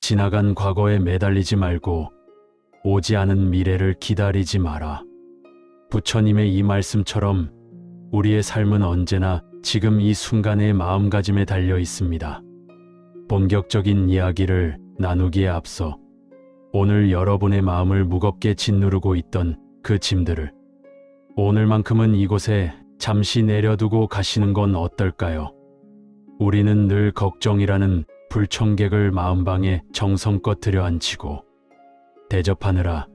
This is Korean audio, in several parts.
지나간 과거에 매달리지 말고 오지 않은 미래를 기다리지 마라. 부처님의 이 말씀처럼 우리의 삶은 언제나 지금 이 순간의 마음가짐에 달려 있습니다. 본격적인 이야기를 나누기에 앞서 오늘 여러분의 마음을 무겁게 짓누르고 있던 그 짐들을 오늘만큼은 이곳에 잠시 내려두고 가시는 건 어떨까요? 우리는 늘 걱정이라는 불청객을 마음방에 정성껏 들여앉히고 대접하느라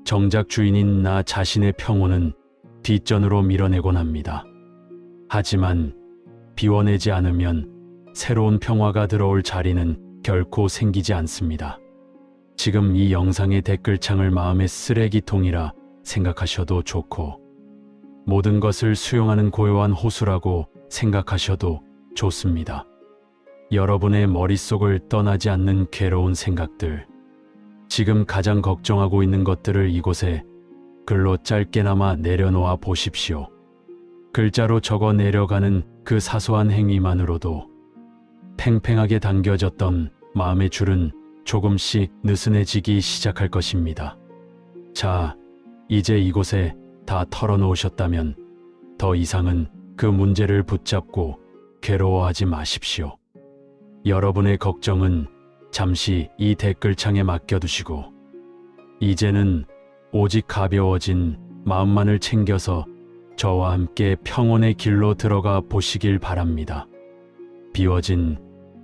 정작 주인인 나 자신의 평온은 뒷전으로 밀어내곤 합니다. 하지만 비워내지 않으면 새로운 평화가 들어올 자리는 결코 생기지 않습니다. 지금 이 영상의 댓글창을 마음의 쓰레기통이라 생각하셔도 좋고 모든 것을 수용하는 고요한 호수라고 생각하셔도 좋습니다. 여러분의 머릿속을 떠나지 않는 괴로운 생각들, 지금 가장 걱정하고 있는 것들을 이곳에 글로 짧게나마 내려놓아 보십시오. 글자로 적어 내려가는 그 사소한 행위만으로도 팽팽하게 당겨졌던 마음의 줄은 조금씩 느슨해지기 시작할 것입니다. 자, 이제 이곳에 다 털어놓으셨다면 더 이상은 그 문제를 붙잡고 괴로워하지 마십시오. 여러분의 걱정은 잠시 이 댓글창에 맡겨두시고 이제는 오직 가벼워진 마음만을 챙겨서 저와 함께 평온의 길로 들어가 보시길 바랍니다. 비워진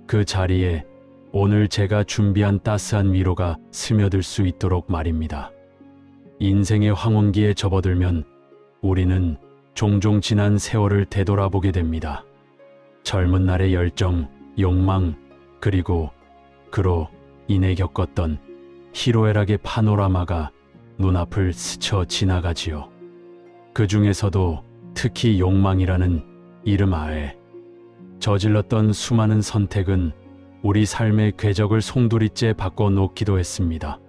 그 자리에 오늘 제가 준비한 따스한 위로가 스며들 수 있도록 말입니다. 인생의 황혼기에 접어들면 우리는 종종 지난 세월을 되돌아보게 됩니다. 젊은 날의 열정, 욕망, 그리고 그로 인해 겪었던 희로애락의 파노라마가 눈앞을 스쳐 지나가지요. 그 중에서도 특히 욕망이라는 이름 아래 저질렀던 수많은 선택은 우리 삶의 궤적을 송두리째 바꿔놓기도 했습니다.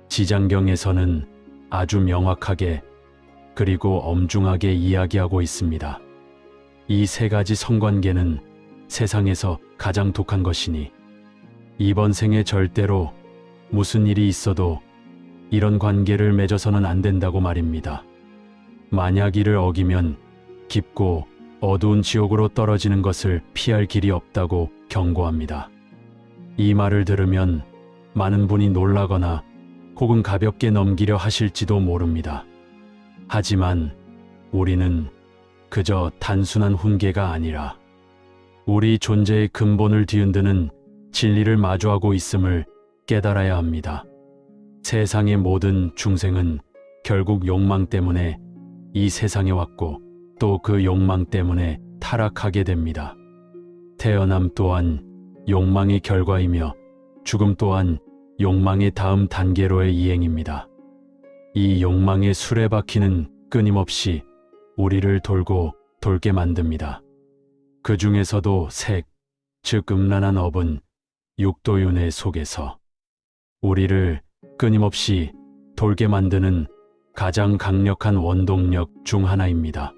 지장경에서는 아주 명확하게 그리고 엄중하게 이야기하고 있습니다. 이 세 가지 성관계는 세상에서 가장 독한 것이니 이번 생에 절대로 무슨 일이 있어도 이런 관계를 맺어서는 안 된다고 말입니다. 만약 이를 어기면 깊고 어두운 지옥으로 떨어지는 것을 피할 길이 없다고 경고합니다. 이 말을 들으면 많은 분이 놀라거나 혹은 가볍게 넘기려 하실지도 모릅니다. 하지만 우리는 그저 단순한 훈계가 아니라 우리 존재의 근본을 뒤흔드는 진리를 마주하고 있음을 깨달아야 합니다. 세상의 모든 중생은 결국 욕망 때문에 이 세상에 왔고 또 그 욕망 때문에 타락하게 됩니다. 태어남 또한 욕망의 결과이며 죽음 또한 욕망의 다음 단계로의 이행입니다. 이 욕망의 수레바퀴는 끊임없이 우리를 돌고 돌게 만듭니다. 그 중에서도 색, 즉 음란한 업은 육도윤회 속에서 우리를 끊임없이 돌게 만드는 가장 강력한 원동력 중 하나입니다.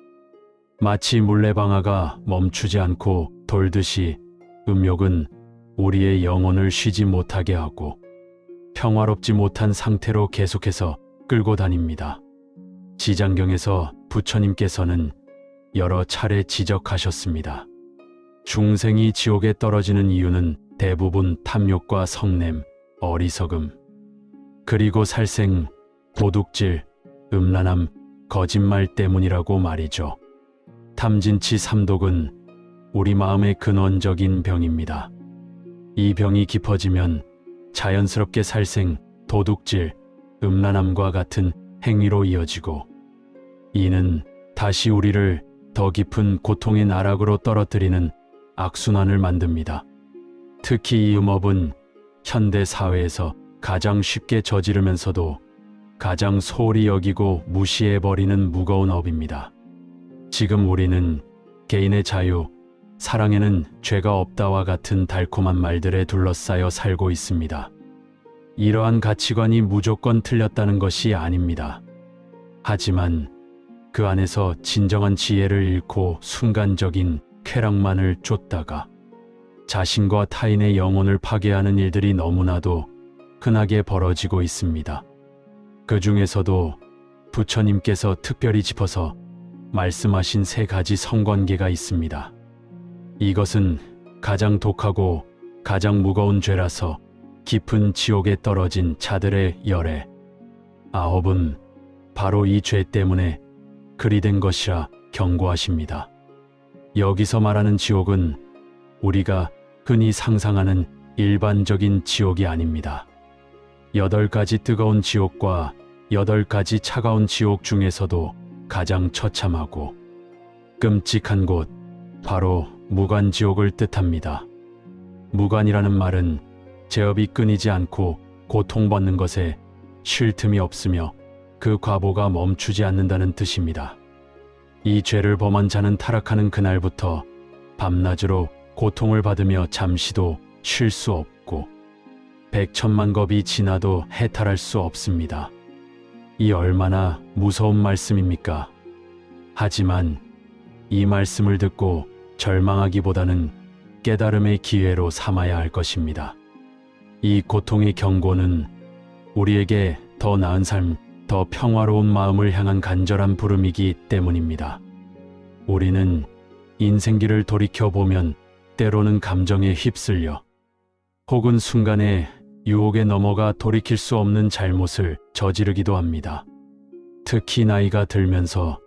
마치 물레방아가 멈추지 않고 돌듯이 음욕은 우리의 영혼을 쉬지 못하게 하고 평화롭지 못한 상태로 계속해서 끌고 다닙니다. 지장경에서 부처님께서는 여러 차례 지적하셨습니다. 중생이 지옥에 떨어지는 이유는 대부분 탐욕과 성냄, 어리석음, 그리고 살생, 도둑질, 음란함, 거짓말 때문이라고 말이죠. 탐진치 삼독은 우리 마음의 근원적인 병입니다. 이 병이 깊어지면 자연스럽게 살생, 도둑질, 음란함과 같은 행위로 이어지고 이는 다시 우리를 더 깊은 고통의 나락으로 떨어뜨리는 악순환을 만듭니다. 특히 이 음업은 현대 사회에서 가장 쉽게 저지르면서도 가장 소홀히 여기고 무시해버리는 무거운 업입니다. 지금 우리는 개인의 자유, 사랑에는 죄가 없다와 같은 달콤한 말들에 둘러싸여 살고 있습니다. 이러한 가치관이 무조건 틀렸다는 것이 아닙니다. 하지만 그 안에서 진정한 지혜를 잃고 순간적인 쾌락만을 쫓다가 자신과 타인의 영혼을 파괴하는 일들이 너무나도 흔하게 벌어지고 있습니다. 그 중에서도 부처님께서 특별히 짚어서 말씀하신 3가지 성관계가 있습니다. 이것은 가장 독하고 가장 무거운 죄라서 깊은 지옥에 떨어진 자들의 열애 9은 바로 이 죄 때문에 그리 된 것이라 경고하십니다. 여기서 말하는 지옥은 우리가 흔히 상상하는 일반적인 지옥이 아닙니다. 8가지 뜨거운 지옥과 8가지 차가운 지옥 중에서도 가장 처참하고 끔찍한 곳, 바로 무간지옥을 뜻합니다. 무간이라는 말은 제업이 끊이지 않고 고통받는 것에 쉴 틈이 없으며 그 과보가 멈추지 않는다는 뜻입니다. 이 죄를 범한 자는 타락하는 그날부터 밤낮으로 고통을 받으며 잠시도 쉴 수 없고 100천만 겁이 지나도 해탈할 수 없습니다. 이 얼마나 무서운 말씀입니까? 하지만 이 말씀을 듣고 절망하기보다는 깨달음의 기회로 삼아야 할 것입니다. 이 고통의 경고는 우리에게 더 나은 삶, 더 평화로운 마음을 향한 간절한 부름이기 때문입니다. 우리는 인생길을 돌이켜보면 때로는 감정에 휩쓸려 혹은 순간에 유혹에 넘어가 돌이킬 수 없는 잘못을 저지르기도 합니다. 특히 나이가 들면서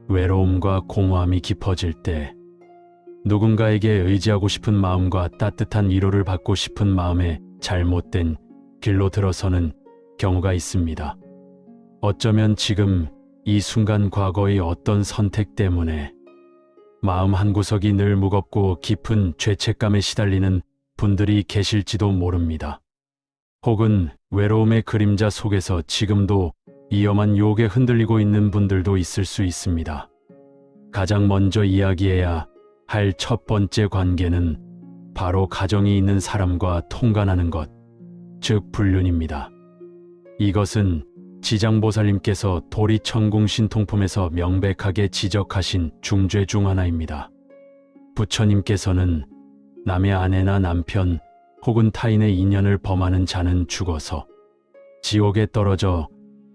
외로움과 공허함이 깊어질 때 누군가에게 의지하고 싶은 마음과 따뜻한 위로를 받고 싶은 마음에 잘못된 길로 들어서는 경우가 있습니다. 어쩌면 지금 이 순간 과거의 어떤 선택 때문에 마음 한구석이 늘 무겁고 깊은 죄책감에 시달리는 분들이 계실지도 모릅니다. 혹은 외로움의 그림자 속에서 지금도 위험한 유혹에 흔들리고 있는 분들도 있을 수 있습니다. 가장 먼저 이야기해야 할 첫 번째 관계는 바로 가정이 있는 사람과 통관하는 것, 즉 불륜입니다. 이것은 지장보살님께서 도리천궁신통품에서 명백하게 지적하신 중죄 중 하나입니다. 부처님께서는 남의 아내나 남편 혹은 타인의 인연을 범하는 자는 죽어서 지옥에 떨어져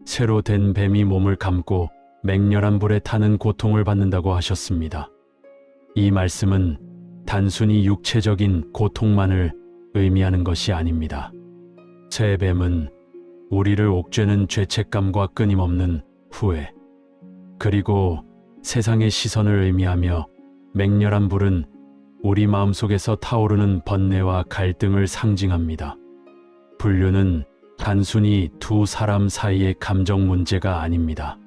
새로 된 뱀이 몸을 감고 맹렬한 불에 타는 고통을 받는다고 하셨습니다. 이 말씀은 단순히 육체적인 고통만을 의미하는 것이 아닙니다. 새 뱀은 우리를 옥죄는 죄책감과 끊임없는 후회, 그리고 세상의 시선을 의미하며 맹렬한 불은 우리 마음속에서 타오르는 번뇌와 갈등을 상징합니다. 불륜은 단순히 두 사람 사이의 감정 문제가 아닙니다.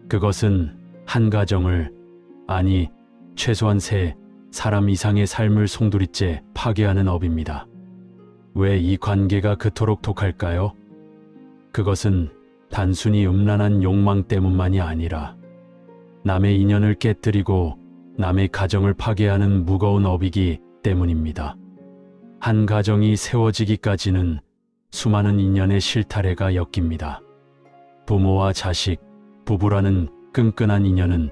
그것은 한 가정을, 아니 최소한 3사람 이상의 삶을 송두리째 파괴하는 업입니다. 왜 이 관계가 그토록 독할까요? 그것은 단순히 음란한 욕망 때문만이 아니라 남의 인연을 깨뜨리고 남의 가정을 파괴하는 무거운 업이기 때문입니다. 한 가정이 세워지기까지는 수많은 인연의 실타래가 엮입니다. 부모와 자식, 부부라는 끈끈한 인연은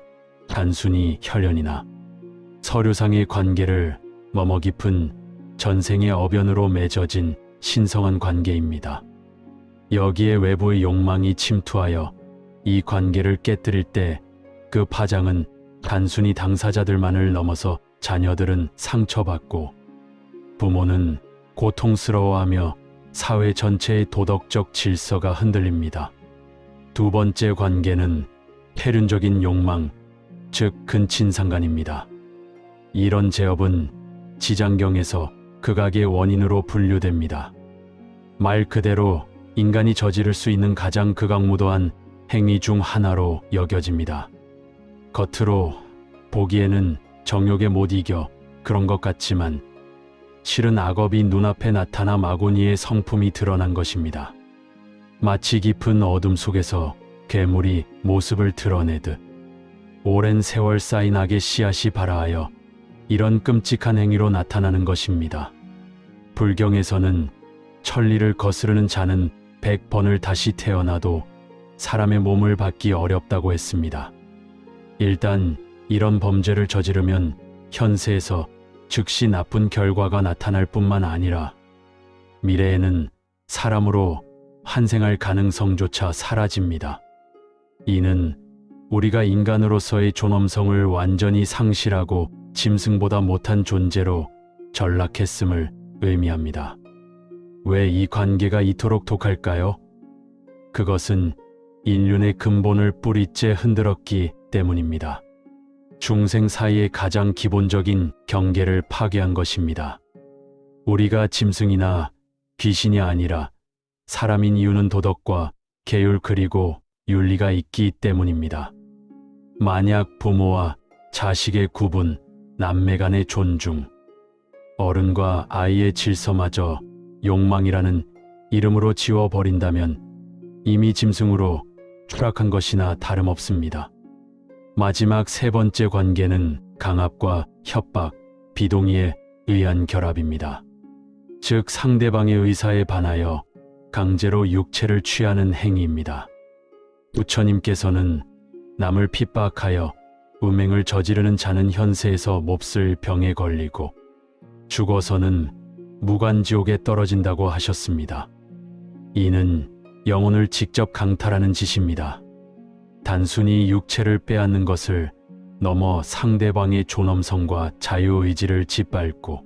단순히 혈연이나 서류상의 관계를 머머 깊은 전생의 어변으로 맺어진 신성한 관계입니다. 여기에 외부의 욕망이 침투하여 이 관계를 깨뜨릴 때 그 파장은 단순히 당사자들만을 넘어서 자녀들은 상처받고 부모는 고통스러워하며 사회 전체의 도덕적 질서가 흔들립니다. 두 번째 관계는 폐륜적인 욕망, 즉 근친상간입니다. 이런 제업은 지장경에서 극악의 원인으로 분류됩니다. 말 그대로 인간이 저지를 수 있는 가장 극악무도한 행위 중 하나로 여겨집니다. 겉으로 보기에는 정욕에 못 이겨 그런 것 같지만 실은 악업이 눈앞에 나타나 마구니의 성품이 드러난 것입니다. 마치 깊은 어둠 속에서 괴물이 모습을 드러내듯 오랜 세월 쌓인 악의 씨앗이 발아하여 이런 끔찍한 행위로 나타나는 것입니다. 불경에서는 천리를 거스르는 자는 100번을 다시 태어나도 사람의 몸을 받기 어렵다고 했습니다. 일단 이런 범죄를 저지르면 현세에서 즉시 나쁜 결과가 나타날 뿐만 아니라 미래에는 사람으로 환생할 가능성조차 사라집니다. 이는 우리가 인간으로서의 존엄성을 완전히 상실하고 짐승보다 못한 존재로 전락했음을 의미합니다. 왜 이 관계가 이토록 독할까요? 그것은 인륜의 근본을 뿌리째 흔들었기 때문입니다. 중생 사이의 가장 기본적인 경계를 파괴한 것입니다. 우리가 짐승이나 귀신이 아니라 사람인 이유는 도덕과 계율 그리고 윤리가 있기 때문입니다. 만약 부모와 자식의 구분, 남매 간의 존중, 어른과 아이의 질서마저 욕망이라는 이름으로 지워버린다면 이미 짐승으로 추락한 것이나 다름없습니다. 마지막 세 번째 관계는 강압과 협박, 비동의에 의한 결합입니다. 즉 상대방의 의사에 반하여 강제로 육체를 취하는 행위입니다. 부처님께서는 남을 핍박하여 음행을 저지르는 자는 현세에서 몹쓸 병에 걸리고 죽어서는 무간지옥에 떨어진다고 하셨습니다. 이는 영혼을 직접 강탈하는 짓입니다. 단순히 육체를 빼앗는 것을 넘어 상대방의 존엄성과 자유의지를 짓밟고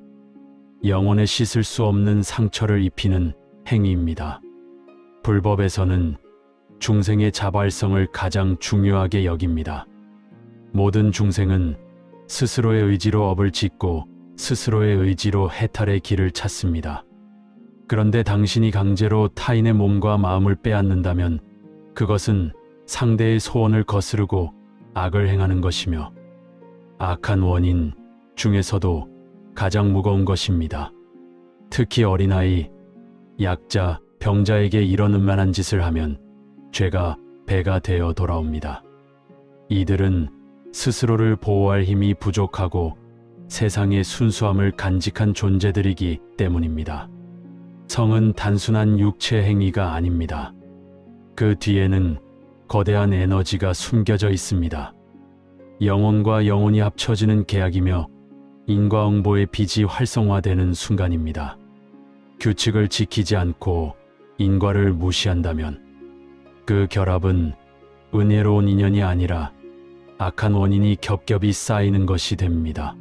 영혼에 씻을 수 없는 상처를 입히는 행위입니다. 불법에서는 중생의 자발성을 가장 중요하게 여깁니다. 모든 중생은 스스로의 의지로 업을 짓고 스스로의 의지로 해탈의 길을 찾습니다. 그런데 당신이 강제로 타인의 몸과 마음을 빼앗는다면 그것은 상대의 소원을 거스르고 악을 행하는 것이며 악한 원인 중에서도 가장 무거운 것입니다. 특히 어린아이, 약자, 병자에게 이런 음란한 짓을 하면 죄가 배가 되어 돌아옵니다. 이들은 스스로를 보호할 힘이 부족하고 세상의 순수함을 간직한 존재들이기 때문입니다. 성은 단순한 육체 행위가 아닙니다. 그 뒤에는 거대한 에너지가 숨겨져 있습니다. 영혼과 영혼이 합쳐지는 계약이며 인과응보의 빛이 활성화되는 순간입니다. 규칙을 지키지 않고 인과를 무시한다면 그 결합은 은혜로운 인연이 아니라 악한 원인이 겹겹이 쌓이는 것이 됩니다.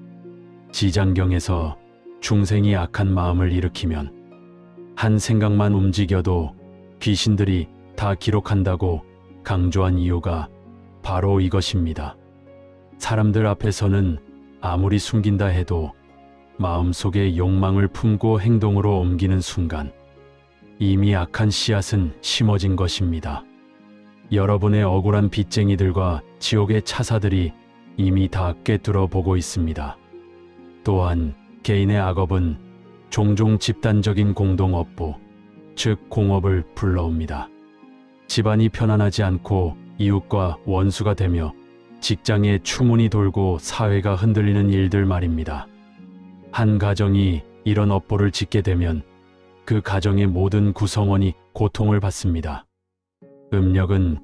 지장경에서 중생이 악한 마음을 일으키면 한 생각만 움직여도 귀신들이 다 기록한다고 강조한 이유가 바로 이것입니다. 사람들 앞에서는 아무리 숨긴다 해도 마음속에 욕망을 품고 행동으로 옮기는 순간 이미 악한 씨앗은 심어진 것입니다. 여러분의 억울한 빚쟁이들과 지옥의 차사들이 이미 다 꿰뚫어 보고 있습니다. 또한 개인의 악업은 종종 집단적인 공동업보, 즉 공업을 불러옵니다. 집안이 편안하지 않고 이웃과 원수가 되며 직장에 추문이 돌고 사회가 흔들리는 일들 말입니다. 한 가정이 이런 업보를 짓게 되면 그 가정의 모든 구성원이 고통을 받습니다. 음력은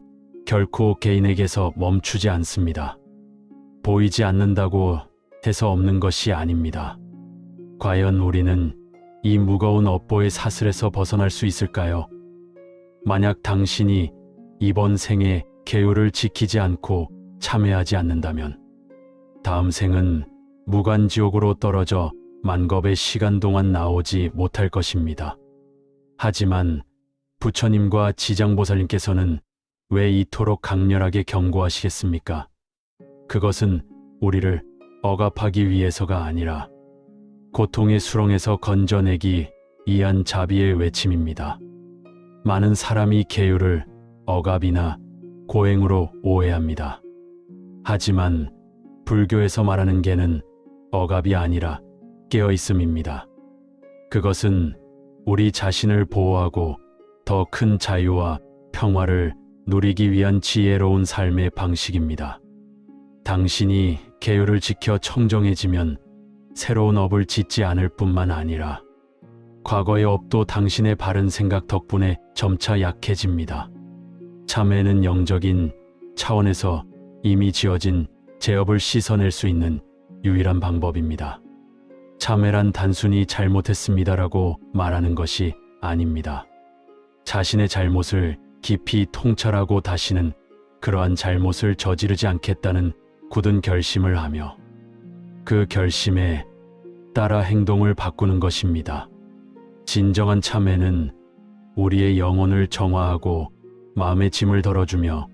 결코 개인에게서 멈추지 않습니다. 보이지 않는다고 해서 없는 것이 아닙니다. 과연 우리는 이 무거운 업보의 사슬에서 벗어날 수 있을까요? 만약 당신이 이번 생에 계율을 지키지 않고 참회하지 않는다면 다음 생은 무간지옥으로 떨어져 만겁의 시간 동안 나오지 못할 것입니다. 하지만 부처님과 지장보살님께서는 왜 이토록 강렬하게 경고하시겠습니까? 그것은 우리를 억압하기 위해서가 아니라 고통의 수렁에서 건져내기 위한 자비의 외침입니다. 많은 사람이 계율을 억압이나 고행으로 오해합니다. 하지만 불교에서 말하는 개는 억압이 아니라 깨어있음입니다. 그것은 우리 자신을 보호하고 더 큰 자유와 평화를 누리기 위한 지혜로운 삶의 방식입니다. 당신이 계율을 지켜 청정해지면 새로운 업을 짓지 않을 뿐만 아니라 과거의 업도 당신의 바른 생각 덕분에 점차 약해집니다. 참회는 영적인 차원에서 이미 지어진 죄업을 씻어낼 수 있는 유일한 방법입니다. 참회란 단순히 잘못했습니다라고 말하는 것이 아닙니다. 자신의 잘못을 깊이 통찰하고 다시는 그러한 잘못을 저지르지 않겠다는 굳은 결심을 하며 그 결심에 따라 행동을 바꾸는 것입니다. 진정한 참회는 우리의 영혼을 정화하고 마음의 짐을 덜어주며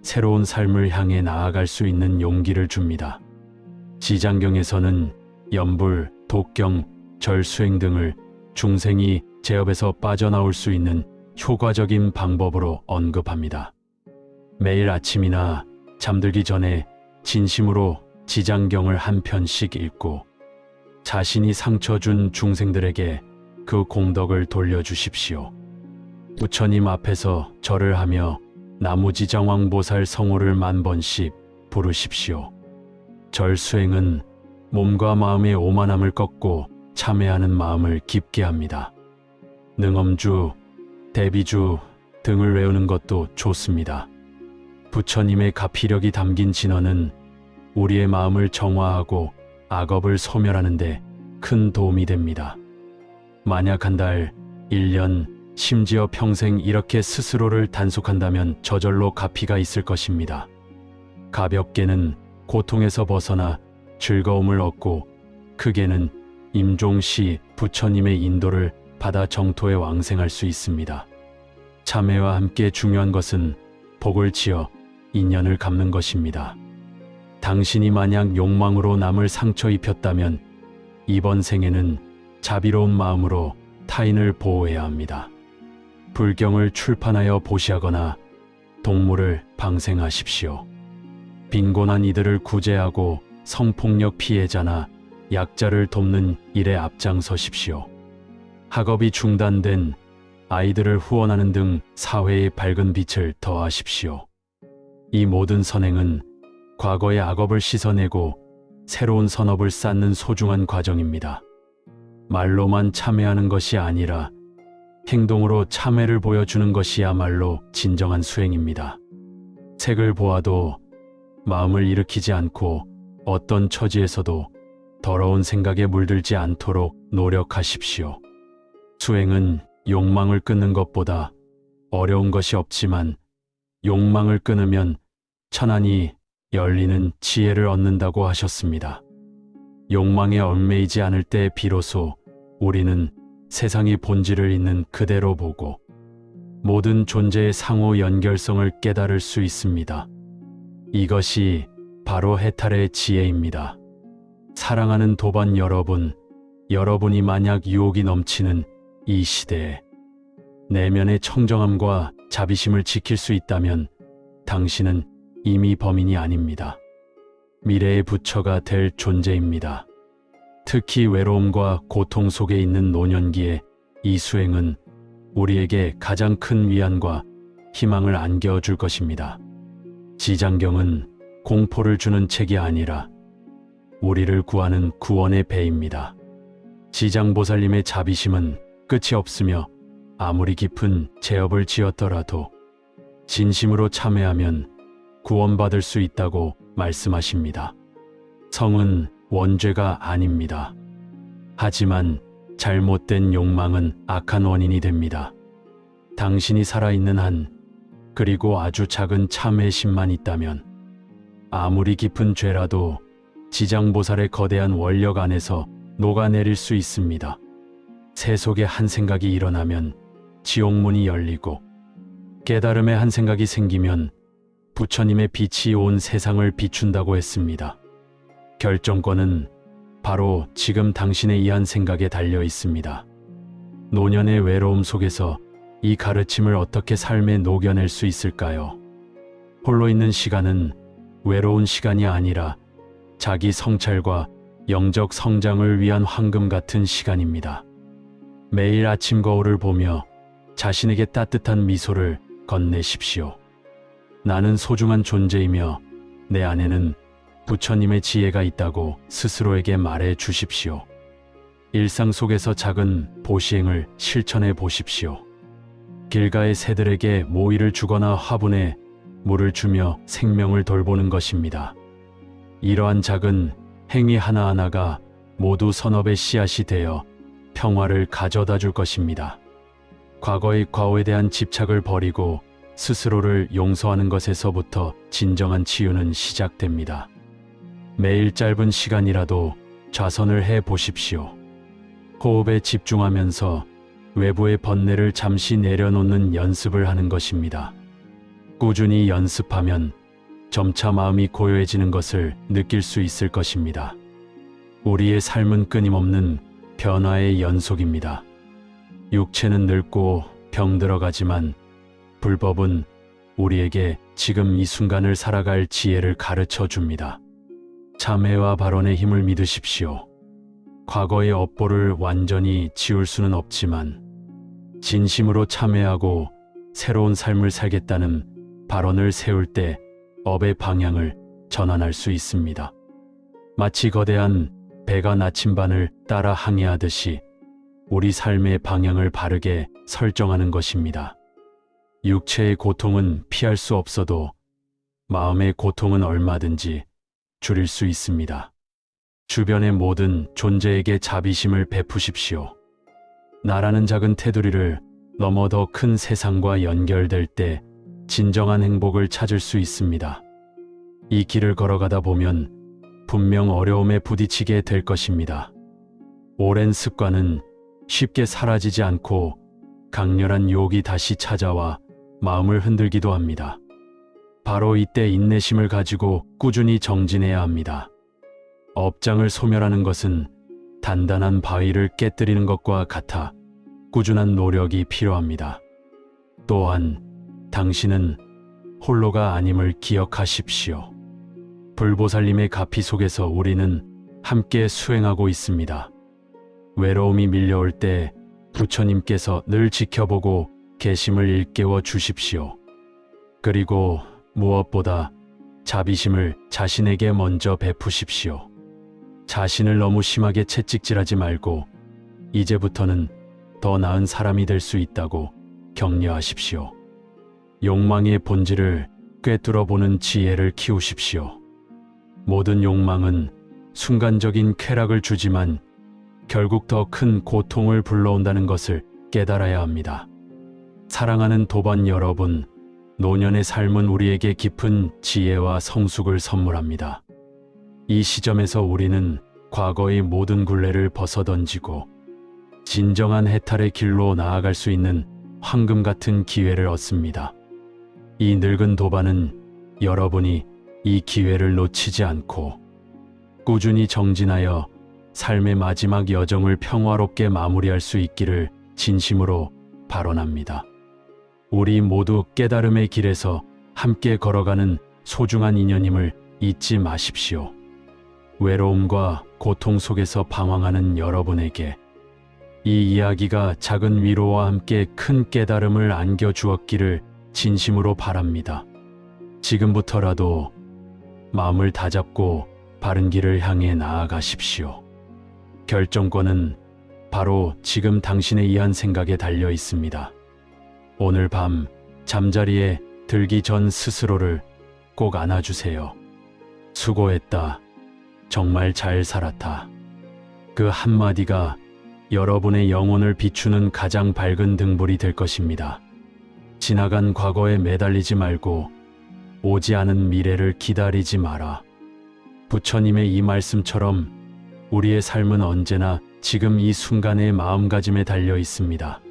새로운 삶을 향해 나아갈 수 있는 용기를 줍니다. 지장경에서는 염불, 독경, 절수행 등을 중생이 제업에서 빠져나올 수 있는 효과적인 방법으로 언급합니다. 매일 아침이나 잠들기 전에 진심으로 지장경을 한 편씩 읽고 자신이 상처 준 중생들에게 그 공덕을 돌려주십시오. 부처님 앞에서 절을 하며 나무지장왕보살 성호를 10,000번씩 부르십시오. 절수행은 몸과 마음의 오만함을 꺾고 참회하는 마음을 깊게 합니다. 능엄주, 대비주 등을 외우는 것도 좋습니다. 부처님의 가피력이 담긴 진언은 우리의 마음을 정화하고 악업을 소멸하는 데 큰 도움이 됩니다. 만약 한 달, 1년, 심지어 평생 이렇게 스스로를 단속한다면 저절로 가피가 있을 것입니다. 가볍게는 고통에서 벗어나 즐거움을 얻고 크게는 임종시 부처님의 인도를 받아 정토에 왕생할 수 있습니다. 참회와 함께 중요한 것은 복을 지어 인연을 갚는 것입니다. 당신이 만약 욕망으로 남을 상처 입혔다면 이번 생에는 자비로운 마음으로 타인을 보호해야 합니다. 불경을 출판하여 보시하거나 동물을 방생하십시오. 빈곤한 이들을 구제하고 성폭력 피해자나 약자를 돕는 일에 앞장서십시오. 학업이 중단된 아이들을 후원하는 등 사회의 밝은 빛을 더하십시오. 이 모든 선행은 과거의 악업을 씻어내고 새로운 선업을 쌓는 소중한 과정입니다. 말로만 참회하는 것이 아니라 행동으로 참회를 보여주는 것이야말로 진정한 수행입니다. 색을 보아도 마음을 일으키지 않고 어떤 처지에서도 더러운 생각에 물들지 않도록 노력하십시오. 수행은 욕망을 끊는 것보다 어려운 것이 없지만 욕망을 끊으면 천안이 열리는 지혜를 얻는다고 하셨습니다. 욕망에 얽매이지 않을 때 비로소 우리는 세상의 본질을 있는 그대로 보고 모든 존재의 상호 연결성을 깨달을 수 있습니다. 이것이 바로 해탈의 지혜입니다. 사랑하는 도반 여러분, 여러분이 만약 유혹이 넘치는 이 시대에 내면의 청정함과 자비심을 지킬 수 있다면 당신은 이미 범인이 아닙니다. 미래의 부처가 될 존재입니다. 특히 외로움과 고통 속에 있는 노년기에 이 수행은 우리에게 가장 큰 위안과 희망을 안겨줄 것입니다. 지장경은 공포를 주는 책이 아니라 우리를 구하는 구원의 배입니다. 지장보살님의 자비심은 끝이 없으며 아무리 깊은 죄업을 지었더라도 진심으로 참회하면 구원받을 수 있다고 말씀하십니다. 성은 원죄가 아닙니다. 하지만 잘못된 욕망은 악한 원인이 됩니다. 당신이 살아있는 한, 그리고 아주 작은 참회심만 있다면 아무리 깊은 죄라도 지장보살의 거대한 원력 안에서 녹아내릴 수 있습니다. 새 속에 한 생각이 일어나면 지옥문이 열리고 깨달음의 한 생각이 생기면 부처님의 빛이 온 세상을 비춘다고 했습니다. 결정권은 바로 지금 당신의 이 한 생각에 달려 있습니다. 노년의 외로움 속에서 이 가르침을 어떻게 삶에 녹여낼 수 있을까요? 홀로 있는 시간은 외로운 시간이 아니라 자기 성찰과 영적 성장을 위한 황금 같은 시간입니다. 매일 아침 거울을 보며 자신에게 따뜻한 미소를 건네십시오. 나는 소중한 존재이며 내 안에는 부처님의 지혜가 있다고 스스로에게 말해 주십시오. 일상 속에서 작은 보시행을 실천해 보십시오. 길가의 새들에게 모이를 주거나 화분에 물을 주며 생명을 돌보는 것입니다. 이러한 작은 행위 하나하나가 모두 선업의 씨앗이 되어 평화를 가져다 줄 것입니다. 과거의 과오에 대한 집착을 버리고 스스로를 용서하는 것에서부터 진정한 치유는 시작됩니다. 매일 짧은 시간이라도 좌선을 해 보십시오. 호흡에 집중하면서 외부의 번뇌를 잠시 내려놓는 연습을 하는 것입니다. 꾸준히 연습하면 점차 마음이 고요해지는 것을 느낄 수 있을 것입니다. 우리의 삶은 끊임없는 변화의 연속입니다. 육체는 늙고 병들어가지만 불법은 우리에게 지금 이 순간을 살아갈 지혜를 가르쳐 줍니다. 참회와 발언의 힘을 믿으십시오. 과거의 업보를 완전히 지울 수는 없지만 진심으로 참회하고 새로운 삶을 살겠다는 발언을 세울 때 업의 방향을 전환할 수 있습니다. 마치 거대한 배가 나침반을 따라 항해하듯이 우리 삶의 방향을 바르게 설정하는 것입니다. 육체의 고통은 피할 수 없어도 마음의 고통은 얼마든지 줄일 수 있습니다. 주변의 모든 존재에게 자비심을 베푸십시오. 나라는 작은 테두리를 넘어 더 큰 세상과 연결될 때 진정한 행복을 찾을 수 있습니다. 이 길을 걸어가다 보면 분명 어려움에 부딪히게 될 것입니다. 오랜 습관은 쉽게 사라지지 않고 강렬한 유혹이 다시 찾아와 마음을 흔들기도 합니다. 바로 이때 인내심을 가지고 꾸준히 정진해야 합니다. 업장을 소멸하는 것은 단단한 바위를 깨뜨리는 것과 같아 꾸준한 노력이 필요합니다. 또한 당신은 홀로가 아님을 기억하십시오. 불보살님의 가피 속에서 우리는 함께 수행하고 있습니다. 외로움이 밀려올 때 부처님께서 늘 지켜보고 계심을 일깨워 주십시오. 그리고 무엇보다 자비심을 자신에게 먼저 베푸십시오. 자신을 너무 심하게 채찍질하지 말고 이제부터는 더 나은 사람이 될 수 있다고 격려하십시오. 욕망의 본질을 꿰뚫어 보는 지혜를 키우십시오. 모든 욕망은 순간적인 쾌락을 주지만 결국 더 큰 고통을 불러온다는 것을 깨달아야 합니다. 사랑하는 도반 여러분, 노년의 삶은 우리에게 깊은 지혜와 성숙을 선물합니다. 이 시점에서 우리는 과거의 모든 굴레를 벗어던지고 진정한 해탈의 길로 나아갈 수 있는 황금 같은 기회를 얻습니다. 이 늙은 도반은 여러분이 이 기회를 놓치지 않고 꾸준히 정진하여 삶의 마지막 여정을 평화롭게 마무리할 수 있기를 진심으로 발언합니다. 우리 모두 깨달음의 길에서 함께 걸어가는 소중한 인연임을 잊지 마십시오. 외로움과 고통 속에서 방황하는 여러분에게 이 이야기가 작은 위로와 함께 큰 깨달음을 안겨주었기를 진심으로 바랍니다. 지금부터라도 마음을 다잡고 바른 길을 향해 나아가십시오. 결정권은 바로 지금 당신의 이 한 생각에 달려 있습니다. 오늘 밤 잠자리에 들기 전 스스로를 꼭 안아주세요. 수고했다. 정말 잘 살았다. 그 한마디가 여러분의 영혼을 비추는 가장 밝은 등불이 될 것입니다. 지나간 과거에 매달리지 말고 오지 않은 미래를 기다리지 마라. 부처님의 이 말씀처럼 우리의 삶은 언제나 지금 이 순간의 마음가짐에 달려 있습니다.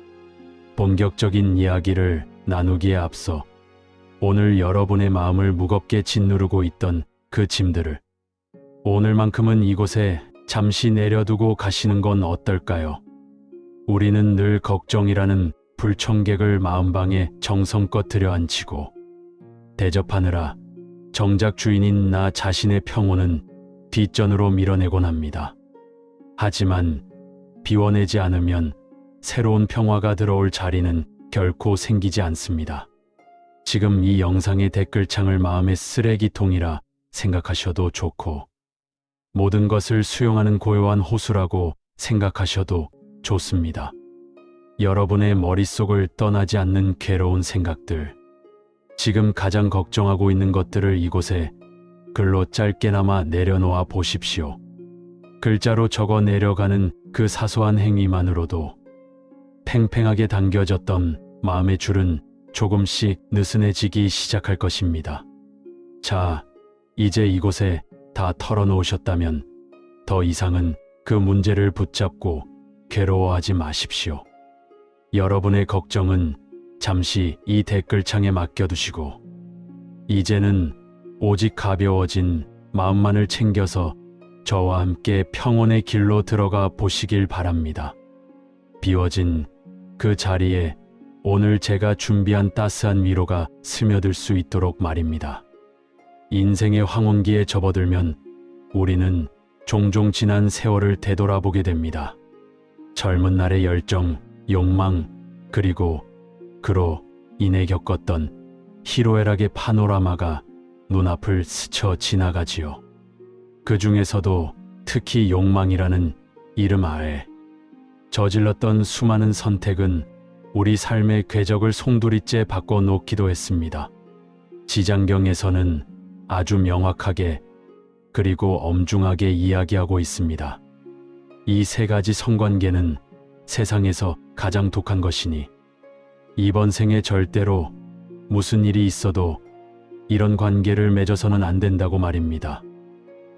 본격적인 이야기를 나누기에 앞서 오늘 여러분의 마음을 무겁게 짓누르고 있던 그 짐들을 오늘만큼은 이곳에 잠시 내려두고 가시는 건 어떨까요? 우리는 늘 걱정이라는 불청객을 마음방에 정성껏 들여앉히고 대접하느라 정작 주인인 나 자신의 평온은 뒷전으로 밀어내곤 합니다. 하지만 비워내지 않으면 새로운 평화가 들어올 자리는 결코 생기지 않습니다. 지금 이 영상의 댓글창을 마음의 쓰레기통이라 생각하셔도 좋고 모든 것을 수용하는 고요한 호수라고 생각하셔도 좋습니다. 여러분의 머릿속을 떠나지 않는 괴로운 생각들, 지금 가장 걱정하고 있는 것들을 이곳에 글로 짧게나마 내려놓아 보십시오. 글자로 적어 내려가는 그 사소한 행위만으로도 팽팽하게 당겨졌던 마음의 줄은 조금씩 느슨해지기 시작할 것입니다. 자, 이제 이곳에 다 털어놓으셨다면 더 이상은 그 문제를 붙잡고 괴로워하지 마십시오. 여러분의 걱정은 잠시 이 댓글창에 맡겨두시고 이제는 오직 가벼워진 마음만을 챙겨서 저와 함께 평온의 길로 들어가 보시길 바랍니다. 비워진 그 자리에 오늘 제가 준비한 따스한 위로가 스며들 수 있도록 말입니다. 인생의 황혼기에 접어들면 우리는 종종 지난 세월을 되돌아보게 됩니다. 젊은 날의 열정, 욕망, 그리고 그로 인해 겪었던 희로애락의 파노라마가 눈앞을 스쳐 지나가지요. 그 중에서도 특히 욕망이라는 이름 아래 저질렀던 수많은 선택은 우리 삶의 궤적을 송두리째 바꿔놓기도 했습니다. 지장경에서는 아주 명확하게 그리고 엄중하게 이야기하고 있습니다. 이 세 가지 성관계는 세상에서 가장 독한 것이니 이번 생에 절대로 무슨 일이 있어도 이런 관계를 맺어서는 안 된다고 말입니다.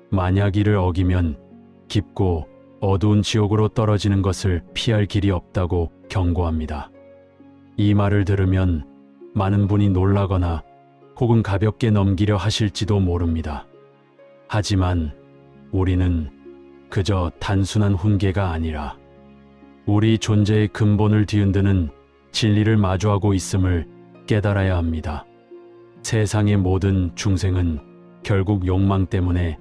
만약 이를 어기면 깊고 어두운 지옥으로 떨어지는 것을 피할 길이 없다고 경고합니다. 이 말을 들으면 많은 분이 놀라거나 혹은 가볍게 넘기려 하실지도 모릅니다. 하지만 우리는 그저 단순한 훈계가 아니라 우리 존재의 근본을 뒤흔드는 진리를 마주하고 있음을 깨달아야 합니다. 세상의 모든 중생은 결국 욕망 때문에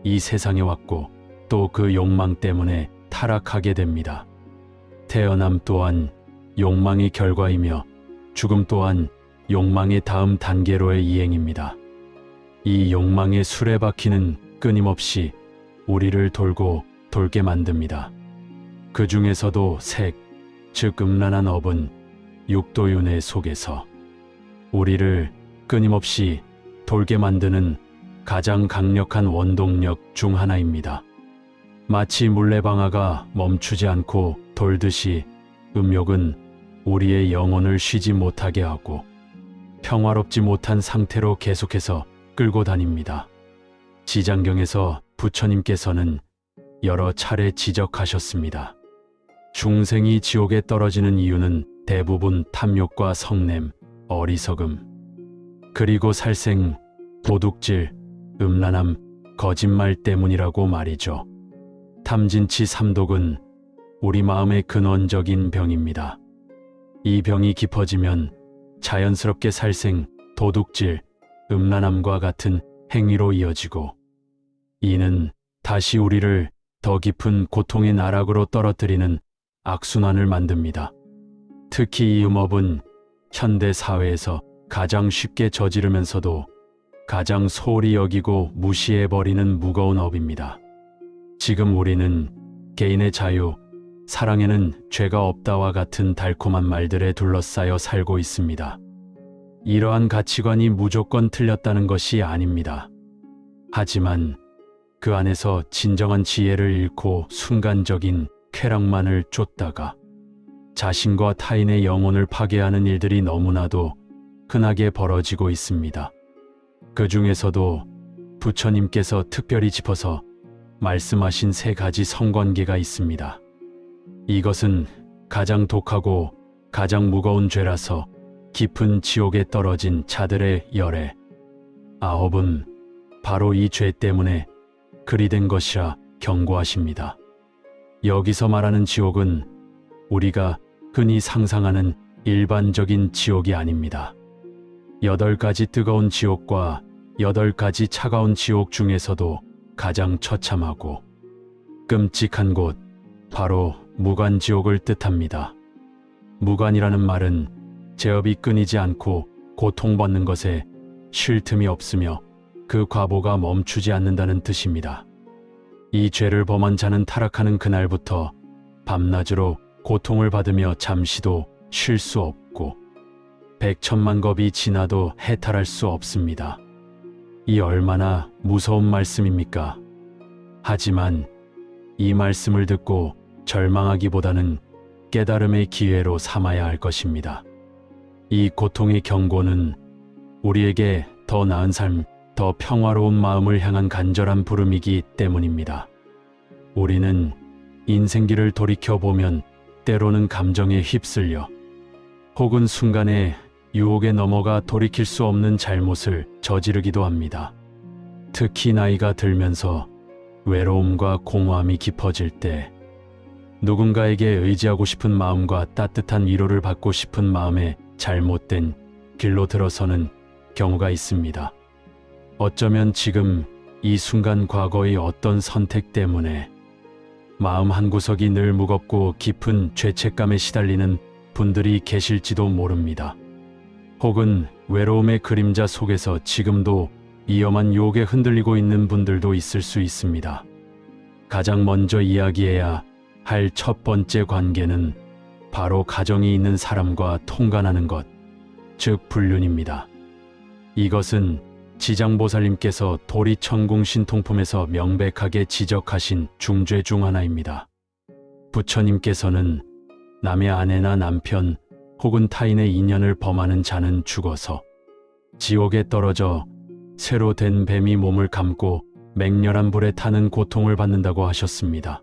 이 세상에 왔고 또 그 욕망 때문에 타락하게 됩니다. 태어남 또한 욕망의 결과이며 죽음 또한 욕망의 다음 단계로의 이행입니다. 이 욕망의 수레바퀴는 끊임없이 우리를 돌고 돌게 만듭니다. 그 중에서도 색, 즉 음란한 업은 육도윤회 속에서 우리를 끊임없이 돌게 만드는 가장 강력한 원동력 중 하나입니다. 마치 물레방아가 멈추지 않고 돌듯이 음욕은 우리의 영혼을 쉬지 못하게 하고 평화롭지 못한 상태로 계속해서 끌고 다닙니다. 지장경에서 부처님께서는 여러 차례 지적하셨습니다. 중생이 지옥에 떨어지는 이유는 대부분 탐욕과 성냄, 어리석음, 그리고 살생, 도둑질, 음란함, 거짓말 때문이라고 말이죠. 탐진치 삼독은 우리 마음의 근원적인 병입니다. 이 병이 깊어지면 자연스럽게 살생, 도둑질, 음란함과 같은 행위로 이어지고 이는 다시 우리를 더 깊은 고통의 나락으로 떨어뜨리는 악순환을 만듭니다. 특히 이 음업은 현대 사회에서 가장 쉽게 저지르면서도 가장 소홀히 여기고 무시해버리는 무거운 업입니다. 지금 우리는 개인의 자유, 사랑에는 죄가 없다와 같은 달콤한 말들에 둘러싸여 살고 있습니다. 이러한 가치관이 무조건 틀렸다는 것이 아닙니다. 하지만 그 안에서 진정한 지혜를 잃고 순간적인 쾌락만을 쫓다가 자신과 타인의 영혼을 파괴하는 일들이 너무나도 흔하게 벌어지고 있습니다. 그 중에서도 부처님께서 특별히 짚어서 말씀하신 세 가지 성관계가 있습니다. 이것은 가장 독하고 가장 무거운 죄라서 깊은 지옥에 떨어진 자들의 열애, 아홉은 바로 이 죄 때문에 그리 된 것이라 경고하십니다. 여기서 말하는 지옥은 우리가 흔히 상상하는 일반적인 지옥이 아닙니다. 8가지 뜨거운 지옥과 8가지 차가운 지옥 중에서도 가장 처참하고 끔찍한 곳, 바로 무간지옥을 뜻합니다. 무간이라는 말은 제업이 끊이지 않고 고통받는 것에 쉴 틈이 없으며 그 과보가 멈추지 않는다는 뜻입니다. 이 죄를 범한 자는 타락하는 그날부터 밤낮으로 고통을 받으며 잠시도 쉴 수 없고 백천만 겁이 지나도 해탈할 수 없습니다. 이 얼마나 무서운 말씀입니까? 하지만 이 말씀을 듣고 절망하기보다는 깨달음의 기회로 삼아야 할 것입니다. 이 고통의 경고는 우리에게 더 나은 삶, 더 평화로운 마음을 향한 간절한 부름이기 때문입니다. 우리는 인생길을 돌이켜보면 때로는 감정에 휩쓸려 혹은 순간에 유혹에 넘어가 돌이킬 수 없는 잘못을 저지르기도 합니다. 특히 나이가 들면서 외로움과 공허함이 깊어질 때 누군가에게 의지하고 싶은 마음과 따뜻한 위로를 받고 싶은 마음에 잘못된 길로 들어서는 경우가 있습니다. 어쩌면 지금 이 순간 과거의 어떤 선택 때문에 마음 한구석이 늘 무겁고 깊은 죄책감에 시달리는 분들이 계실지도 모릅니다. 혹은 외로움의 그림자 속에서 지금도 위험한 유혹에 흔들리고 있는 분들도 있을 수 있습니다. 가장 먼저 이야기해야 할 첫 번째 관계는 바로 가정이 있는 사람과 통관하는 것, 즉 불륜입니다. 이것은 지장보살님께서 도리천궁신통품에서 명백하게 지적하신 중죄 중 하나입니다. 부처님께서는 남의 아내나 남편 혹은 타인의 인연을 범하는 자는 죽어서 지옥에 떨어져 새로 된 뱀이 몸을 감고 맹렬한 불에 타는 고통을 받는다고 하셨습니다.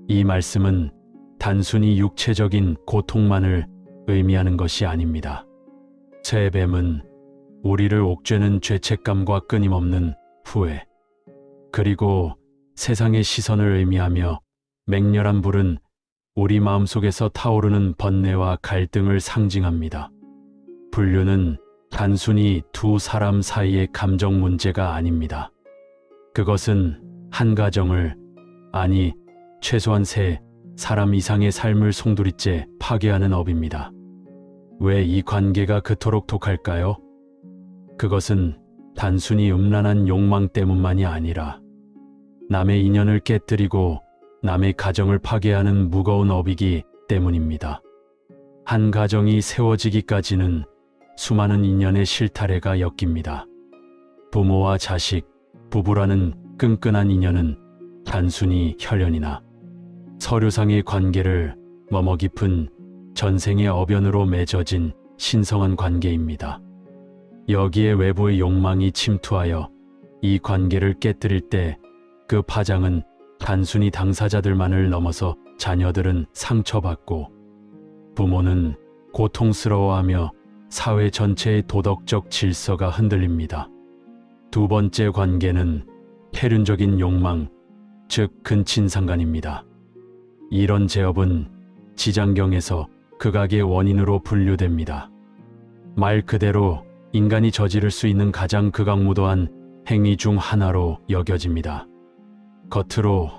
이 말씀은 단순히 육체적인 고통만을 의미하는 것이 아닙니다. 새 뱀은 우리를 옥죄는 죄책감과 끊임없는 후회, 그리고 세상의 시선을 의미하며 맹렬한 불은 우리 마음속에서 타오르는 번뇌와 갈등을 상징합니다. 불륜은 단순히 두 사람 사이의 감정 문제가 아닙니다. 그것은 한 가정을, 아니 최소한 세 사람 이상의 삶을 송두리째 파괴하는 업입니다. 왜 이 관계가 그토록 독할까요? 그것은 단순히 음란한 욕망 때문만이 아니라 남의 인연을 깨뜨리고 남의 가정을 파괴하는 무거운 업이기 때문입니다. 한 가정이 세워지기까지는 수많은 인연의 실타래가 엮입니다. 부모와 자식, 부부라는 끈끈한 인연은 단순히 혈연이나 서류상의 관계를 머머 깊은 전생의 어변으로 맺어진 신성한 관계입니다. 여기에 외부의 욕망이 침투하여 이 관계를 깨뜨릴 때 그 파장은 단순히 당사자들만을 넘어서 자녀들은 상처받고 부모는 고통스러워하며 사회 전체의 도덕적 질서가 흔들립니다. 두 번째 관계는 폐륜적인 욕망, 즉 근친상간입니다. 이런 제업은 지장경에서 극악의 원인으로 분류됩니다. 말 그대로 인간이 저지를 수 있는 가장 극악무도한 행위 중 하나로 여겨집니다. 겉으로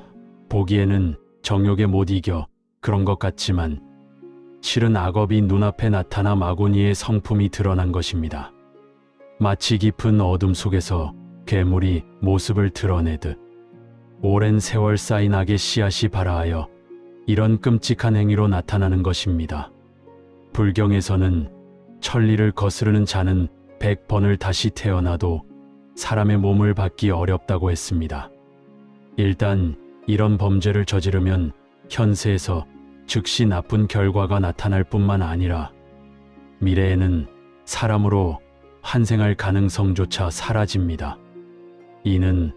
보기에는 정욕에 못 이겨 그런 것 같지만 실은 악업이 눈앞에 나타나 마구니의 성품이 드러난 것입니다. 마치 깊은 어둠 속에서 괴물이 모습을 드러내듯 오랜 세월 쌓인 악의 씨앗이 발아하여 이런 끔찍한 행위로 나타나는 것입니다. 불경에서는 천리를 거스르는 자는 100번을 다시 태어나도 사람의 몸을 받기 어렵다고 했습니다. 일단 이런 범죄를 저지르면 현세에서 즉시 나쁜 결과가 나타날 뿐만 아니라 미래에는 사람으로 환생할 가능성조차 사라집니다. 이는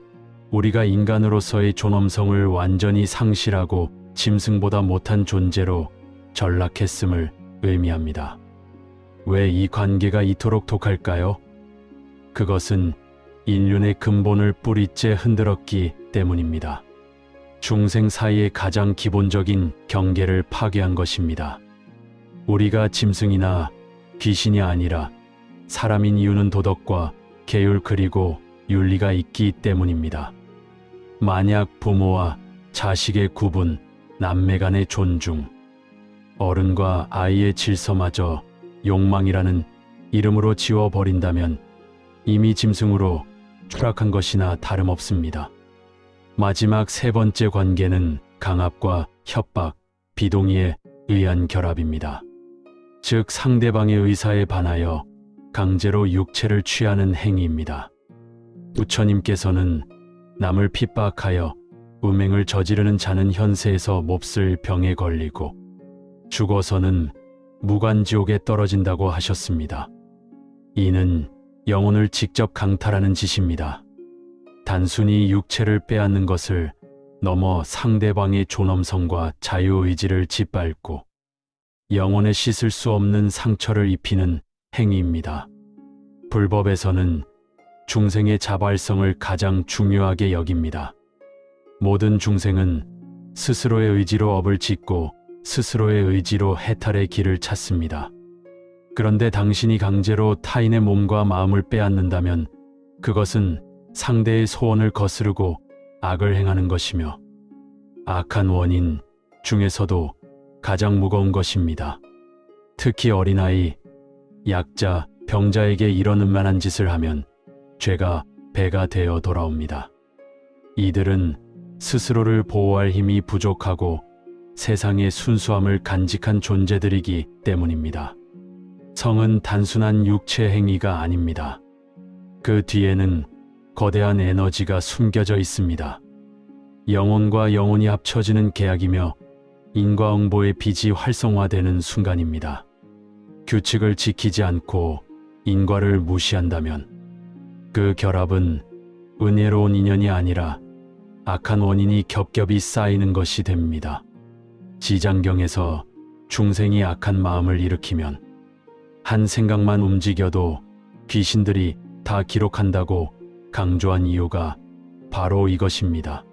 우리가 인간으로서의 존엄성을 완전히 상실하고 짐승보다 못한 존재로 전락했음을 의미합니다. 왜 이 관계가 이토록 독할까요? 그것은 인륜의 근본을 뿌리째 흔들었기 때문입니다. 중생 사이의 가장 기본적인 경계를 파괴한 것입니다. 우리가 짐승이나 귀신이 아니라 사람인 이유는 도덕과 계율 그리고 윤리가 있기 때문입니다. 만약 부모와 자식의 구분, 남매 간의 존중, 어른과 아이의 질서마저 욕망이라는 이름으로 지워버린다면 이미 짐승으로 추락한 것이나 다름없습니다. 마지막 세 번째 관계는 강압과 협박, 비동의에 의한 결합입니다. 즉 상대방의 의사에 반하여 강제로 육체를 취하는 행위입니다. 부처님께서는 남을 핍박하여 음행을 저지르는 자는 현세에서 몹쓸 병에 걸리고 죽어서는 무간지옥에 떨어진다고 하셨습니다. 이는 영혼을 직접 강탈하는 짓입니다. 단순히 육체를 빼앗는 것을 넘어 상대방의 존엄성과 자유의지를 짓밟고 영혼에 씻을 수 없는 상처를 입히는 행위입니다. 불법에서는 중생의 자발성을 가장 중요하게 여깁니다. 모든 중생은 스스로의 의지로 업을 짓고 스스로의 의지로 해탈의 길을 찾습니다. 그런데 당신이 강제로 타인의 몸과 마음을 빼앗는다면 그것은 상대의 소원을 거스르고 악을 행하는 것이며 악한 원인 중에서도 가장 무거운 것입니다. 특히 어린아이, 약자, 병자에게 이런 음란한 짓을 하면 죄가 배가 되어 돌아옵니다. 이들은 스스로를 보호할 힘이 부족하고 세상의 순수함을 간직한 존재들이기 때문입니다. 성은 단순한 육체 행위가 아닙니다. 그 뒤에는 거대한 에너지가 숨겨져 있습니다. 영혼과 영혼이 합쳐지는 계약이며 인과응보의 빛이 활성화되는 순간입니다. 규칙을 지키지 않고 인과를 무시한다면 그 결합은 은혜로운 인연이 아니라 악한 원인이 겹겹이 쌓이는 것이 됩니다. 지장경에서 중생이 악한 마음을 일으키면 한 생각만 움직여도 귀신들이 다 기록한다고 강조한 이유가 바로 이것입니다.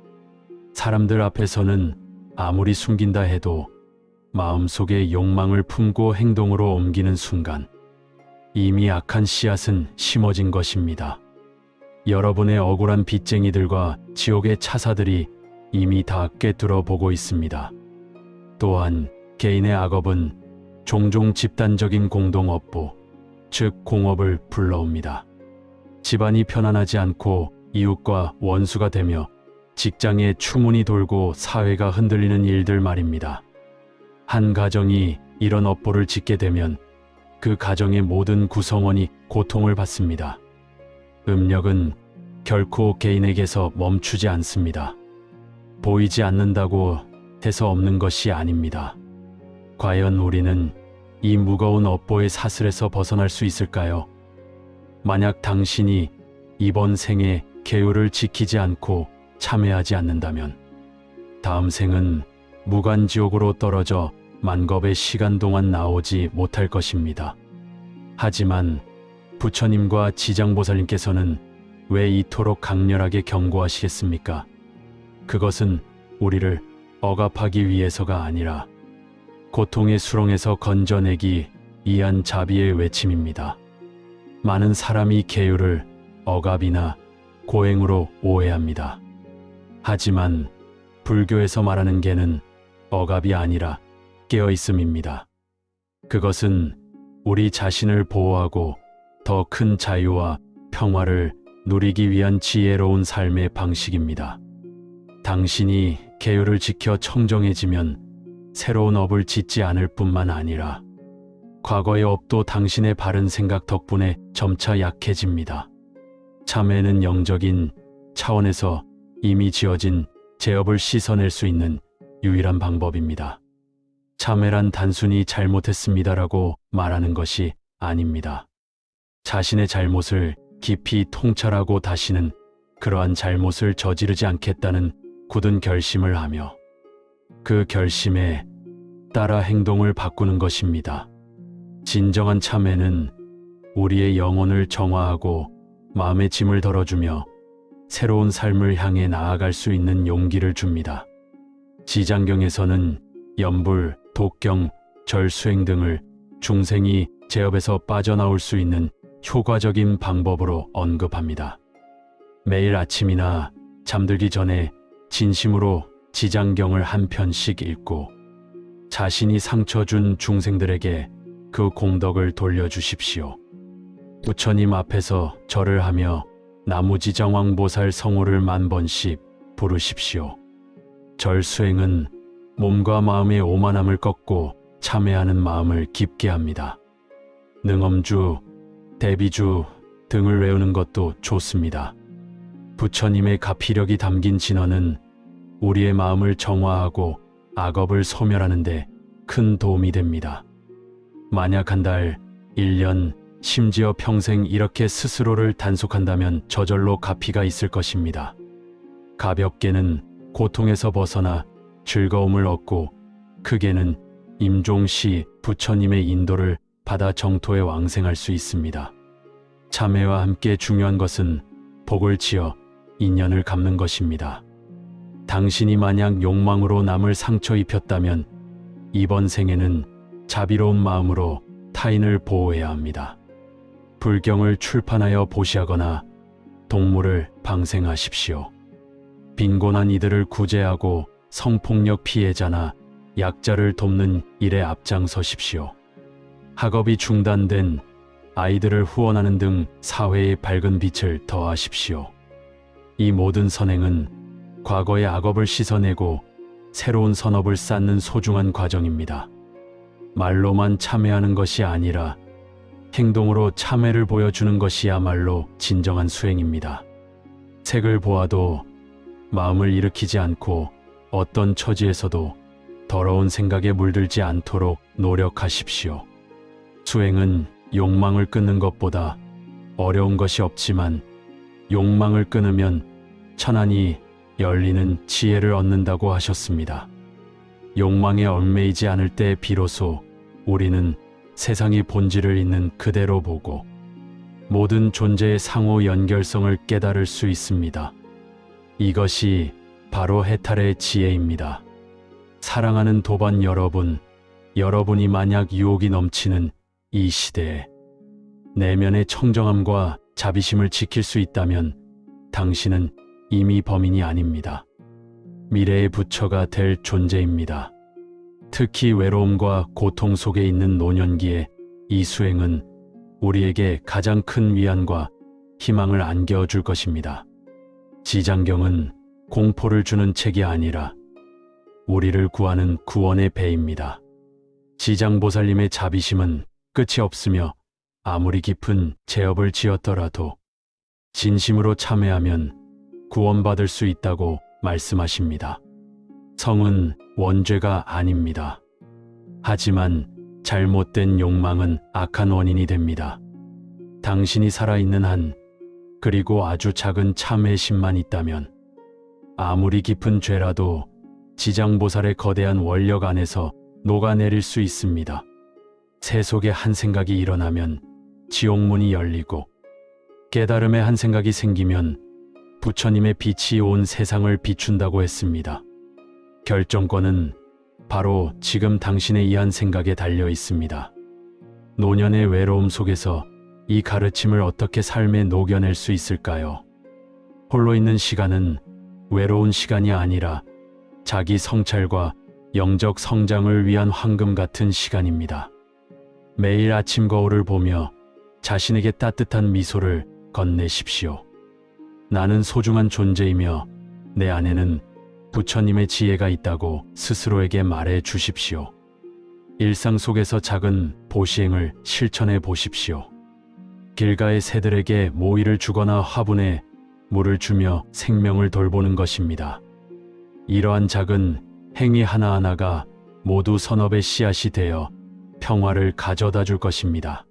사람들 앞에서는 아무리 숨긴다 해도 마음속에 욕망을 품고 행동으로 옮기는 순간 이미 악한 씨앗은 심어진 것입니다. 여러분의 억울한 빚쟁이들과 지옥의 차사들이 이미 다 꿰뚫어 보고 있습니다. 또한 개인의 악업은 종종 집단적인 공동업보, 즉 공업을 불러옵니다. 집안이 편안하지 않고 이웃과 원수가 되며 직장에 추문이 돌고 사회가 흔들리는 일들 말입니다. 한 가정이 이런 업보를 짓게 되면 그 가정의 모든 구성원이 고통을 받습니다. 음력은 결코 개인에게서 멈추지 않습니다. 보이지 않는다고 해서 없는 것이 아닙니다. 과연 우리는 이 무거운 업보의 사슬에서 벗어날 수 있을까요? 만약 당신이 이번 생에 계율을 지키지 않고 참회하지 않는다면 다음 생은 무간지옥으로 떨어져 만겁의 시간 동안 나오지 못할 것입니다. 하지만 부처님과 지장보살님께서는 왜 이토록 강렬하게 경고하시겠습니까? 그것은 우리를 억압하기 위해서가 아니라 고통의 수렁에서 건져내기 위한 자비의 외침입니다. 많은 사람이 계율을 억압이나 고행으로 오해합니다. 하지만 불교에서 말하는 계는 억압이 아니라 깨어있음입니다. 그것은 우리 자신을 보호하고 더 큰 자유와 평화를 누리기 위한 지혜로운 삶의 방식입니다. 당신이 계율을 지켜 청정해지면 새로운 업을 짓지 않을 뿐만 아니라 과거의 업도 당신의 바른 생각 덕분에 점차 약해집니다. 참회는 영적인 차원에서 이미 지어진 죄업을 씻어낼 수 있는 유일한 방법입니다. 참회란 단순히 잘못했습니다라고 말하는 것이 아닙니다. 자신의 잘못을 깊이 통찰하고 다시는 그러한 잘못을 저지르지 않겠다는 굳은 결심을 하며 그 결심에 따라 행동을 바꾸는 것입니다. 진정한 참회는 우리의 영혼을 정화하고 마음의 짐을 덜어주며 새로운 삶을 향해 나아갈 수 있는 용기를 줍니다. 지장경에서는 염불, 독경, 절수행 등을 중생이 제업에서 빠져나올 수 있는 효과적인 방법으로 언급합니다. 매일 아침이나 잠들기 전에 진심으로 지장경을 한 편씩 읽고 자신이 상처 준 중생들에게 그 공덕을 돌려주십시오. 부처님 앞에서 절을 하며 나무지장왕보살 성호를 10,000번씩 부르십시오. 절 수행은 몸과 마음의 오만함을 꺾고 참회하는 마음을 깊게 합니다. 능엄주, 대비주 등을 외우는 것도 좋습니다. 부처님의 가피력이 담긴 진언은 우리의 마음을 정화하고 악업을 소멸하는 데 큰 도움이 됩니다. 만약 한 달, 1년, 심지어 평생 이렇게 스스로를 단속한다면 저절로 가피가 있을 것입니다. 가볍게는 고통에서 벗어나 즐거움을 얻고, 크게는 임종시 부처님의 인도를 받아 정토에 왕생할 수 있습니다. 참회와 함께 중요한 것은 복을 지어 인연을 갚는 것입니다. 당신이 만약 욕망으로 남을 상처 입혔다면 이번 생에는 자비로운 마음으로 타인을 보호해야 합니다. 불경을 출판하여 보시하거나 동물을 방생하십시오. 빈곤한 이들을 구제하고 성폭력 피해자나 약자를 돕는 일에 앞장서십시오. 학업이 중단된 아이들을 후원하는 등 사회의 밝은 빛을 더하십시오. 이 모든 선행은 과거의 악업을 씻어내고 새로운 선업을 쌓는 소중한 과정입니다. 말로만 참회하는 것이 아니라 행동으로 참회를 보여주는 것이야말로 진정한 수행입니다. 색을 보아도 마음을 일으키지 않고 어떤 처지에서도 더러운 생각에 물들지 않도록 노력하십시오. 수행은 욕망을 끊는 것보다 어려운 것이 없지만 욕망을 끊으면 천안이 열리는 지혜를 얻는다고 하셨습니다. 욕망에 얽매이지 않을 때 비로소 우리는 세상의 본질을 있는 그대로 보고 모든 존재의 상호 연결성을 깨달을 수 있습니다. 이것이 바로 해탈의 지혜입니다. 사랑하는 도반 여러분, 여러분이 만약 유혹이 넘치는 이 시대에 내면의 청정함과 자비심을 지킬 수 있다면 당신은 이미 범인이 아닙니다. 미래의 부처가 될 존재입니다. 특히 외로움과 고통 속에 있는 노년기에 이 수행은 우리에게 가장 큰 위안과 희망을 안겨줄 것입니다. 지장경은 공포를 주는 책이 아니라 우리를 구하는 구원의 배입니다. 지장보살님의 자비심은 끝이 없으며 아무리 깊은 죄업을 지었더라도 진심으로 참회하면 구원받을 수 있다고 말씀하십니다. 성은 원죄가 아닙니다. 하지만 잘못된 욕망은 악한 원인이 됩니다. 당신이 살아있는 한, 그리고 아주 작은 참회심만 있다면 아무리 깊은 죄라도 지장보살의 거대한 원력 안에서 녹아내릴 수 있습니다. 새 속에 한 생각이 일어나면 지옥문이 열리고 깨달음의 한 생각이 생기면 부처님의 빛이 온 세상을 비춘다고 했습니다. 결정권은 바로 지금 당신의 이 한 생각에 달려 있습니다. 노년의 외로움 속에서 이 가르침을 어떻게 삶에 녹여낼 수 있을까요? 홀로 있는 시간은 외로운 시간이 아니라 자기 성찰과 영적 성장을 위한 황금 같은 시간입니다. 매일 아침 거울을 보며 자신에게 따뜻한 미소를 건네십시오. 나는 소중한 존재이며 내 안에는 부처님의 지혜가 있다고 스스로에게 말해 주십시오. 일상 속에서 작은 보시행을 실천해 보십시오. 길가의 새들에게 모이를 주거나 화분에 물을 주며 생명을 돌보는 것입니다. 이러한 작은 행위 하나하나가 모두 선업의 씨앗이 되어 평화를 가져다 줄 것입니다.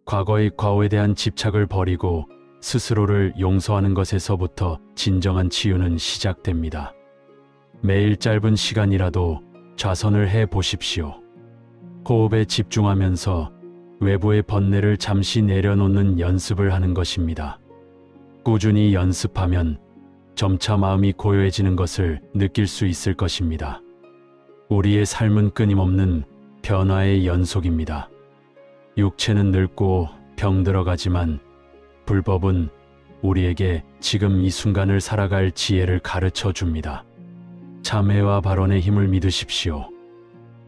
과거의 과오에 대한 집착을 버리고 스스로를 용서하는 것에서부터 진정한 치유는 시작됩니다. 매일 짧은 시간이라도 좌선을 해 보십시오. 호흡에 집중하면서 외부의 번뇌를 잠시 내려놓는 연습을 하는 것입니다. 꾸준히 연습하면 점차 마음이 고요해지는 것을 느낄 수 있을 것입니다. 우리의 삶은 끊임없는 변화의 연속입니다. 육체는 늙고 병들어가지만 불법은 우리에게 지금 이 순간을 살아갈 지혜를 가르쳐 줍니다. 참회와 발언의 힘을 믿으십시오.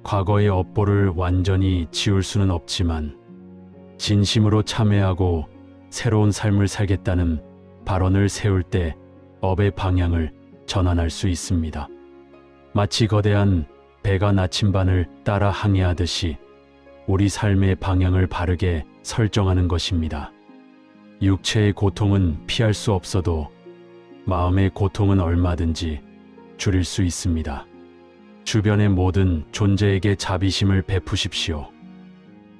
과거의 업보를 완전히 지울 수는 없지만 진심으로 참회하고 새로운 삶을 살겠다는 발언을 세울 때 업의 방향을 전환할 수 있습니다. 마치 거대한 배가 나침반을 따라 항해하듯이 우리 삶의 방향을 바르게 설정하는 것입니다. 육체의 고통은 피할 수 없어도 마음의 고통은 얼마든지 줄일 수 있습니다. 주변의 모든 존재에게 자비심을 베푸십시오.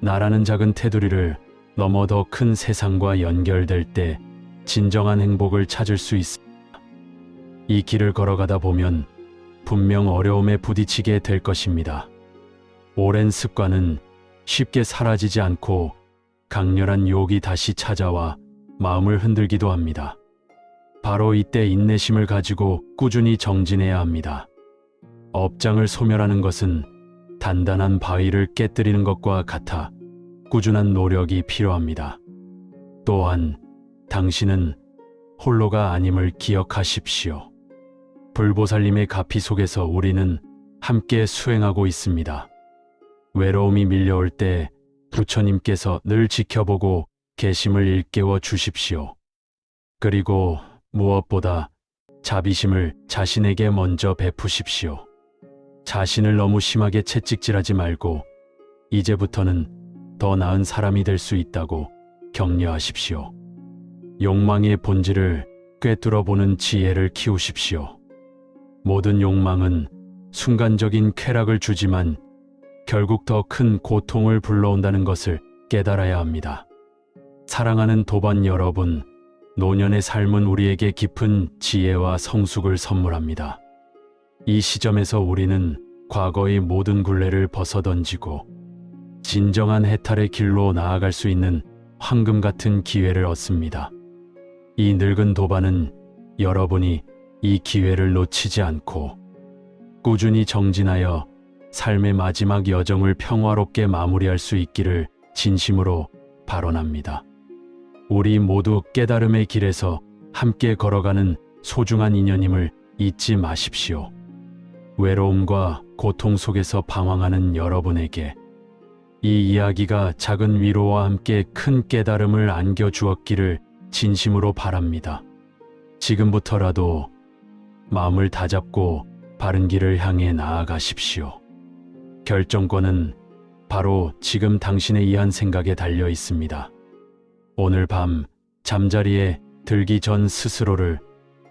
나라는 작은 테두리를 넘어 더 큰 세상과 연결될 때 진정한 행복을 찾을 수 있습니다. 이 길을 걸어가다 보면 분명 어려움에 부딪히게 될 것입니다. 오랜 습관은 쉽게 사라지지 않고 강렬한 유혹이 다시 찾아와 마음을 흔들기도 합니다. 바로 이때 인내심을 가지고 꾸준히 정진해야 합니다. 업장을 소멸하는 것은 단단한 바위를 깨뜨리는 것과 같아 꾸준한 노력이 필요합니다. 또한 당신은 홀로가 아님을 기억하십시오. 불보살님의 가피 속에서 우리는 함께 수행하고 있습니다. 외로움이 밀려올 때 부처님께서 늘 지켜보고 계심을 일깨워 주십시오. 그리고 무엇보다 자비심을 자신에게 먼저 베푸십시오. 자신을 너무 심하게 채찍질하지 말고 이제부터는 더 나은 사람이 될 수 있다고 격려하십시오. 욕망의 본질을 꿰뚫어 보는 지혜를 키우십시오. 모든 욕망은 순간적인 쾌락을 주지만 결국 더 큰 고통을 불러온다는 것을 깨달아야 합니다. 사랑하는 도반 여러분, 노년의 삶은 우리에게 깊은 지혜와 성숙을 선물합니다. 이 시점에서 우리는 과거의 모든 굴레를 벗어던지고 진정한 해탈의 길로 나아갈 수 있는 황금 같은 기회를 얻습니다. 이 늙은 도반은 여러분이 이 기회를 놓치지 않고 꾸준히 정진하여 삶의 마지막 여정을 평화롭게 마무리할 수 있기를 진심으로 발언합니다. 우리 모두 깨달음의 길에서 함께 걸어가는 소중한 인연임을 잊지 마십시오. 외로움과 고통 속에서 방황하는 여러분에게 이 이야기가 작은 위로와 함께 큰 깨달음을 안겨주었기를 진심으로 바랍니다. 지금부터라도 마음을 다잡고 바른 길을 향해 나아가십시오. 결정권은 바로 지금 당신의 이 한 생각에 달려 있습니다. 오늘 밤 잠자리에 들기 전 스스로를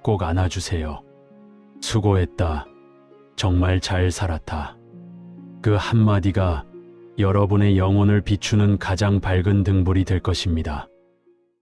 꼭 안아주세요. 수고했다. 정말 잘 살았다. 그 한마디가 여러분의 영혼을 비추는 가장 밝은 등불이 될 것입니다.